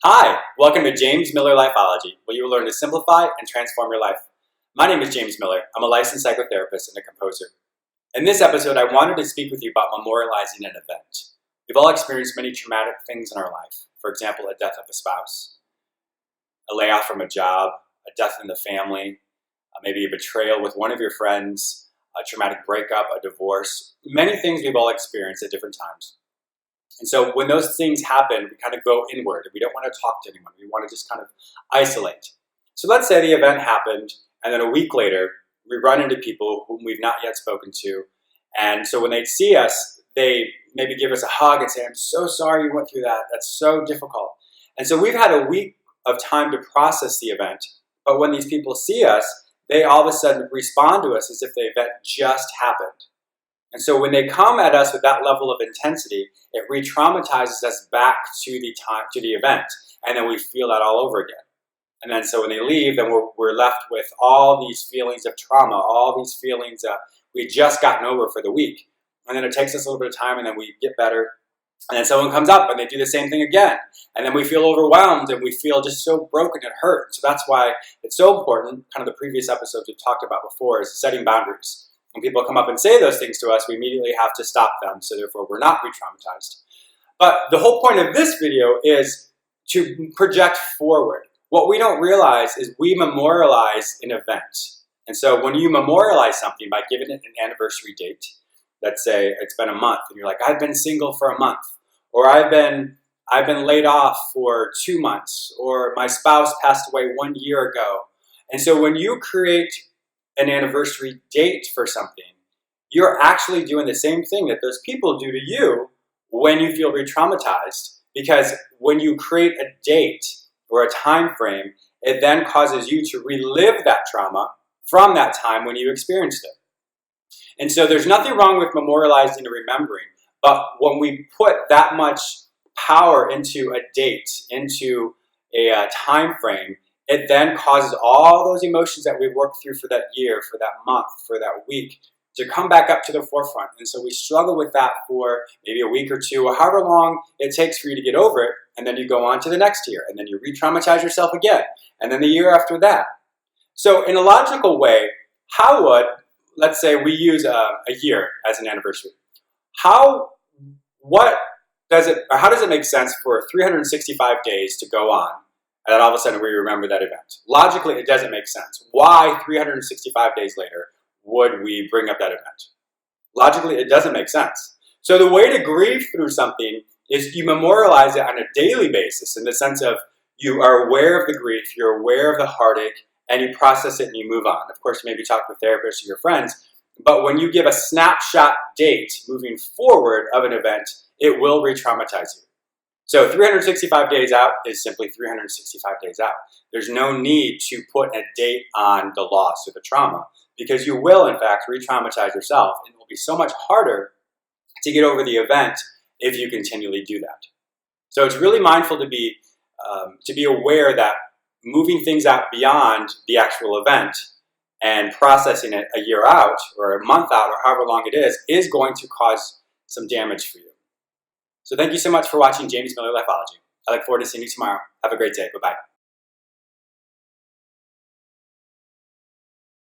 Hi, welcome to James Miller Lifeology, where you will learn to simplify and transform your life. My name is James Miller. I'm a licensed psychotherapist and a composer. In this episode, I wanted to speak with you about memorializing an event. We've all experienced many traumatic things in our life. For example, a death of a spouse, a layoff from a job, a death in the family, maybe a betrayal with one of your friends, a traumatic breakup, a divorce. Many things we've all experienced at different times. And so when those things happen, we kind of go inward. We don't want to talk to anyone. We want to just kind of isolate. So let's say the event happened, and then a week later, we run into people whom we've not yet spoken to. And so when they see us, they maybe give us a hug and say, "I'm so sorry you went through that. That's so difficult." And so we've had a week of time to process the event. But when these people see us, they all of a sudden respond to us as if the event just happened. And so when they come at us with that level of intensity, it re-traumatizes us back to the event, and then we feel that all over again. And then so when they leave, then we're left with all these feelings of trauma, all these feelings we just gotten over for the week. And then it takes us a little bit of time, and then we get better. And then someone comes up, and they do the same thing again. And then we feel overwhelmed, and we feel just so broken and hurt. So that's why it's so important, kind of the previous episodes we've talked about before, is setting boundaries. When people come up and say those things to us, we immediately have to stop them, so therefore we're not re-traumatized. But the whole point of this video is to project forward. What we don't realize is we memorialize an event. And so when you memorialize something by giving it an anniversary date, let's say it's been a month, and you're like, "I've been single for a month," or I've been laid off for 2 months, or my spouse passed away 1 year ago. And so when you create an anniversary date for something, you're actually doing the same thing that those people do to you when you feel re-traumatized. Because when you create a date or a time frame, it then causes you to relive that trauma from that time when you experienced it. And so there's nothing wrong with memorializing and remembering, but when we put that much power into a date, into a time frame, it then causes all those emotions that we've worked through for that year, for that month, for that week, to come back up to the forefront. And so we struggle with that for maybe a week or two, or however long it takes for you to get over it, and then you go on to the next year, and then you re-traumatize yourself again, and then the year after that. So in a logical way, how would, let's say we use a year as an anniversary, how does it make sense for 365 days to go on, and then all of a sudden we remember that event? Logically, it doesn't make sense. Why 365 days later would we bring up that event? Logically, it doesn't make sense. So the way to grieve through something is you memorialize it on a daily basis, in the sense of you are aware of the grief, you're aware of the heartache, and you process it and you move on. Of course, maybe talk to a therapist or your friends, but when you give a snapshot date moving forward of an event, it will re-traumatize you. So 365 days out is simply 365 days out. There's no need to put a date on the loss or the trauma, because you will, in fact, re-traumatize yourself, and it will be so much harder to get over the event if you continually do that. So it's really mindful to be aware that moving things out beyond the actual event and processing it a year out or a month out or however long it is going to cause some damage for you. So thank you so much for watching James Miller Lifeology. I look forward to seeing you tomorrow. Have a great day. Bye-bye.